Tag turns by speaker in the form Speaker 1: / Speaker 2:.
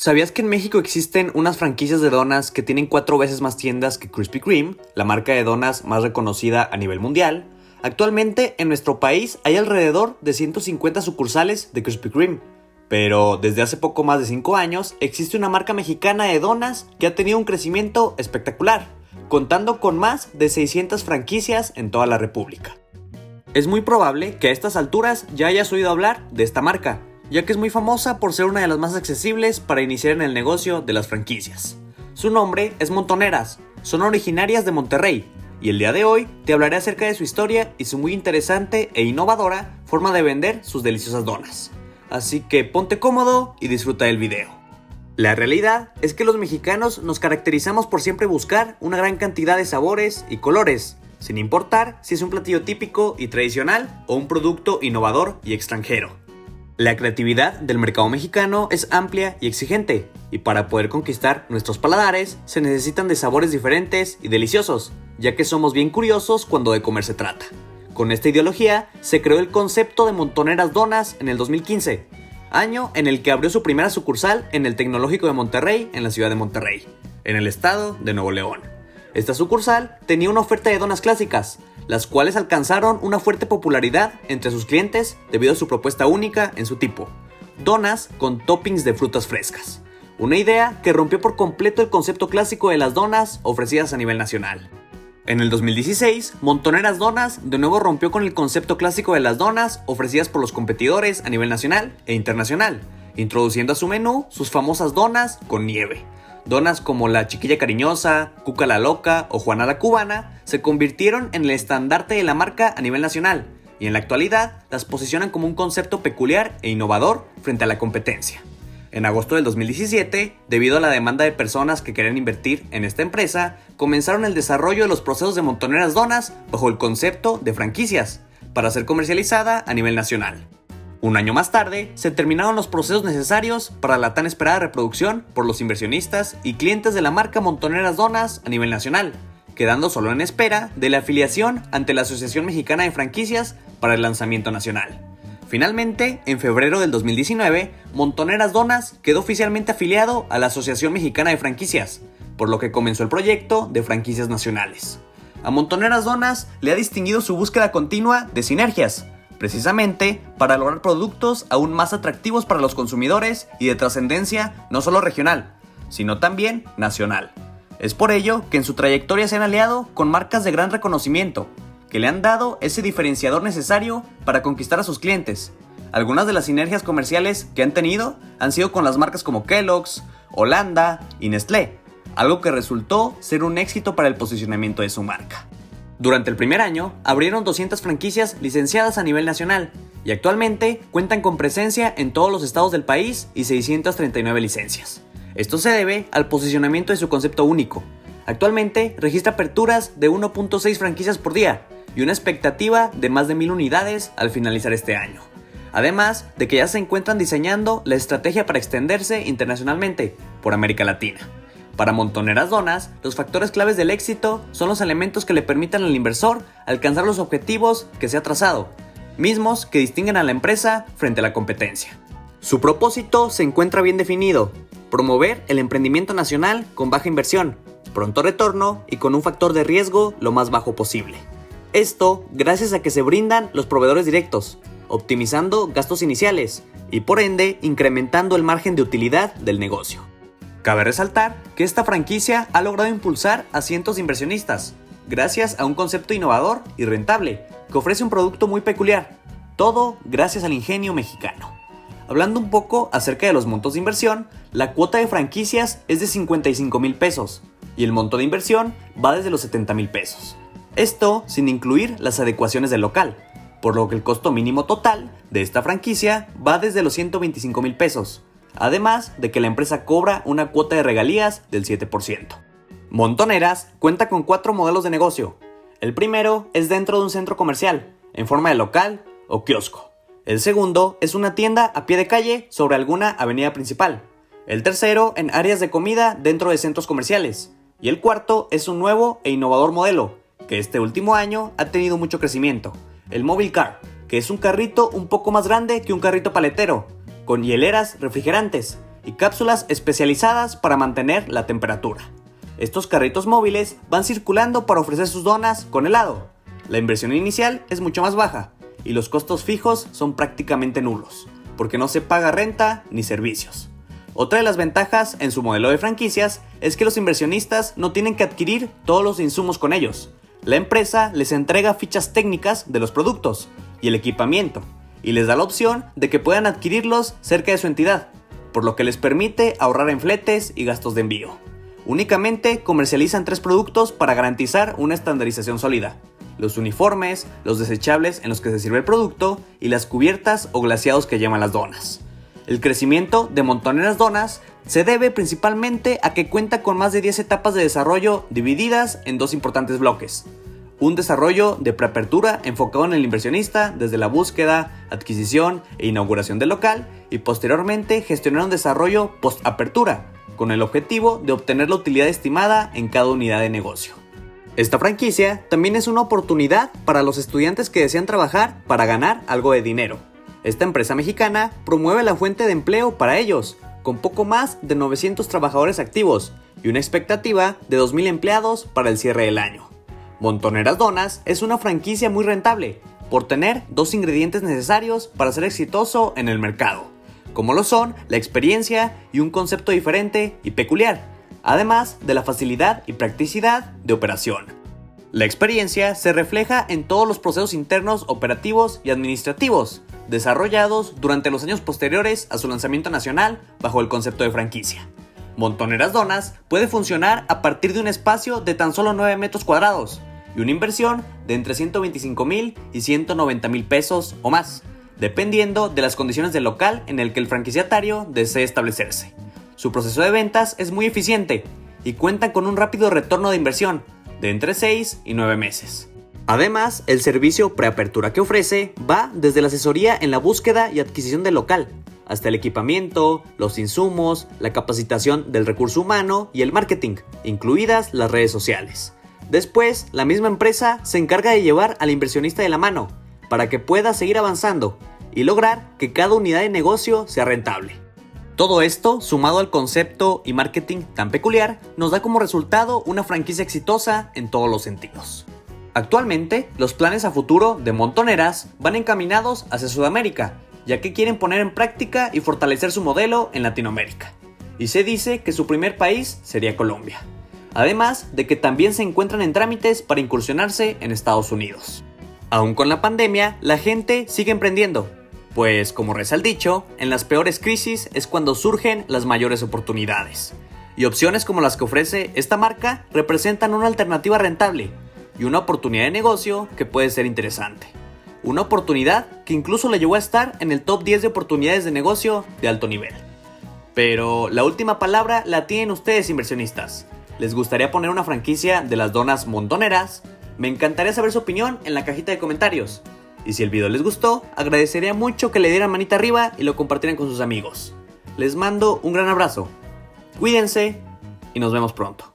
Speaker 1: ¿Sabías que en México existen unas franquicias de donas que tienen 4 veces más tiendas que Krispy Kreme, la marca de donas más reconocida a nivel mundial? Actualmente en nuestro país hay alrededor de 150 sucursales de Krispy Kreme, pero desde hace poco más de 5 años existe una marca mexicana de donas que ha tenido un crecimiento espectacular, contando con más de 600 franquicias en toda la República. Es muy probable que a estas alturas ya hayas oído hablar de esta marca, ya que es muy famosa por ser una de las más accesibles para iniciar en el negocio de las franquicias. Su nombre es Montoneras, son originarias de Monterrey, y el día de hoy te hablaré acerca de su historia y su muy interesante e innovadora forma de vender sus deliciosas donas. Así que ponte cómodo y disfruta del video. La realidad es que los mexicanos nos caracterizamos por siempre buscar una gran cantidad de sabores y colores, sin importar si es un platillo típico y tradicional o un producto innovador y extranjero. La creatividad del mercado mexicano es amplia y exigente, y para poder conquistar nuestros paladares se necesitan de sabores diferentes y deliciosos, ya que somos bien curiosos cuando de comer se trata. Con esta ideología se creó el concepto de Montoneras Donas en el 2015, año en el que abrió su primera sucursal en el Tecnológico de Monterrey, en la ciudad de Monterrey, en el estado de Nuevo León. Esta sucursal tenía una oferta de donas clásicas, las cuales alcanzaron una fuerte popularidad entre sus clientes debido a su propuesta única en su tipo: donas con toppings de frutas frescas. Una idea que rompió por completo el concepto clásico de las donas ofrecidas a nivel nacional. En el 2016, Montoneras Donas de nuevo rompió con el concepto clásico de las donas ofrecidas por los competidores a nivel nacional e internacional, introduciendo a su menú sus famosas donas con nieve. Donas como la Chiquilla Cariñosa, Cuca la Loca o Juana la Cubana se convirtieron en el estandarte de la marca a nivel nacional, y en la actualidad las posicionan como un concepto peculiar e innovador frente a la competencia. En agosto del 2017, debido a la demanda de personas que querían invertir en esta empresa, comenzaron el desarrollo de los procesos de Montoneras Donas bajo el concepto de franquicias, para ser comercializada a nivel nacional. Un año más tarde, se terminaron los procesos necesarios para la tan esperada reproducción por los inversionistas y clientes de la marca Montoneras Donas a nivel nacional, quedando solo en espera de la afiliación ante la Asociación Mexicana de Franquicias para el lanzamiento nacional. Finalmente, en febrero del 2019, Montoneras Donas quedó oficialmente afiliado a la Asociación Mexicana de Franquicias, por lo que comenzó el proyecto de franquicias nacionales. A Montoneras Donas le ha distinguido su búsqueda continua de sinergias, precisamente para lograr productos aún más atractivos para los consumidores y de trascendencia no solo regional, sino también nacional. Es por ello que en su trayectoria se han aliado con marcas de gran reconocimiento, que le han dado ese diferenciador necesario para conquistar a sus clientes. Algunas de las sinergias comerciales que han tenido han sido con las marcas como Kellogg's, Holanda y Nestlé, algo que resultó ser un éxito para el posicionamiento de su marca. Durante el primer año, abrieron 200 franquicias licenciadas a nivel nacional y actualmente cuentan con presencia en todos los estados del país y 639 licencias. Esto se debe al posicionamiento de su concepto único. Actualmente registra aperturas de 1.6 franquicias por día y una expectativa de más de 1000 unidades al finalizar este año. Además de que ya se encuentran diseñando la estrategia para extenderse internacionalmente por América Latina. Para Montoneras Donas, los factores claves del éxito son los elementos que le permitan al inversor alcanzar los objetivos que se ha trazado, mismos que distinguen a la empresa frente a la competencia. Su propósito se encuentra bien definido: promover el emprendimiento nacional con baja inversión, pronto retorno y con un factor de riesgo lo más bajo posible. Esto gracias a que se brindan los proveedores directos, optimizando gastos iniciales y por ende incrementando el margen de utilidad del negocio. Cabe resaltar que esta franquicia ha logrado impulsar a cientos de inversionistas, gracias a un concepto innovador y rentable, que ofrece un producto muy peculiar, todo gracias al ingenio mexicano. Hablando un poco acerca de los montos de inversión, la cuota de franquicias es de 55,000 pesos y el monto de inversión va desde los 70,000 pesos. Esto sin incluir las adecuaciones del local, por lo que el costo mínimo total de esta franquicia va desde los 125,000 pesos. Además de que la empresa cobra una cuota de regalías del 7%. Montoneras cuenta con 4 modelos de negocio. El primero es dentro de un centro comercial, en forma de local o kiosco. El segundo es una tienda a pie de calle sobre alguna avenida principal. El tercero en áreas de comida dentro de centros comerciales. Y el cuarto es un nuevo e innovador modelo, que este último año ha tenido mucho crecimiento: el Mobile Car, que es un carrito un poco más grande que un carrito paletero, con hieleras refrigerantes y cápsulas especializadas para mantener la temperatura. Estos carritos móviles van circulando para ofrecer sus donas con helado. La inversión inicial es mucho más baja y los costos fijos son prácticamente nulos, porque no se paga renta ni servicios. Otra de las ventajas en su modelo de franquicias es que los inversionistas no tienen que adquirir todos los insumos con ellos. La empresa les entrega fichas técnicas de los productos y el equipamiento y les da la opción de que puedan adquirirlos cerca de su entidad, por lo que les permite ahorrar en fletes y gastos de envío. Únicamente comercializan 3 productos para garantizar una estandarización sólida: los uniformes, los desechables en los que se sirve el producto y las cubiertas o glaseados que llevan las donas. El crecimiento de Montoneras Donas se debe principalmente a que cuenta con más de 10 etapas de desarrollo divididas en 2 importantes bloques. Un desarrollo de preapertura enfocado en el inversionista desde la búsqueda, adquisición e inauguración del local, y posteriormente gestionar un desarrollo post-apertura con el objetivo de obtener la utilidad estimada en cada unidad de negocio. Esta franquicia también es una oportunidad para los estudiantes que desean trabajar para ganar algo de dinero. Esta empresa mexicana promueve la fuente de empleo para ellos, con poco más de 900 trabajadores activos y una expectativa de 2,000 empleados para el cierre del año. Montoneras Donas es una franquicia muy rentable por tener 2 ingredientes necesarios para ser exitoso en el mercado, como lo son la experiencia y un concepto diferente y peculiar, además de la facilidad y practicidad de operación. La experiencia se refleja en todos los procesos internos, operativos y administrativos desarrollados durante los años posteriores a su lanzamiento nacional bajo el concepto de franquicia. Montoneras Donas puede funcionar a partir de un espacio de tan solo 9 metros cuadrados y una inversión de entre 125,000 y 190,000 pesos o más, dependiendo de las condiciones del local en el que el franquiciatario desee establecerse. Su proceso de ventas es muy eficiente y cuenta con un rápido retorno de inversión de entre 6 y 9 meses. Además, el servicio preapertura que ofrece va desde la asesoría en la búsqueda y adquisición del local, hasta el equipamiento, los insumos, la capacitación del recurso humano y el marketing, incluidas las redes sociales. Después, la misma empresa se encarga de llevar al inversionista de la mano para que pueda seguir avanzando y lograr que cada unidad de negocio sea rentable. Todo esto, sumado al concepto y marketing tan peculiar, nos da como resultado una franquicia exitosa en todos los sentidos. Actualmente, los planes a futuro de Montoneras van encaminados hacia Sudamérica, ya que quieren poner en práctica y fortalecer su modelo en Latinoamérica. Y se dice que su primer país sería Colombia. Además de que también se encuentran en trámites para incursionarse en Estados Unidos. Aún con la pandemia, la gente sigue emprendiendo, pues como reza el dicho, en las peores crisis es cuando surgen las mayores oportunidades. Y opciones como las que ofrece esta marca representan una alternativa rentable y una oportunidad de negocio que puede ser interesante. Una oportunidad que incluso le llevó a estar en el top 10 de oportunidades de negocio de alto nivel. Pero la última palabra la tienen ustedes, inversionistas. ¿Les gustaría poner una franquicia de las donas Montoneras? Me encantaría saber su opinión en la cajita de comentarios. Y si el video les gustó, agradecería mucho que le dieran manita arriba y lo compartieran con sus amigos. Les mando un gran abrazo. Cuídense y nos vemos pronto.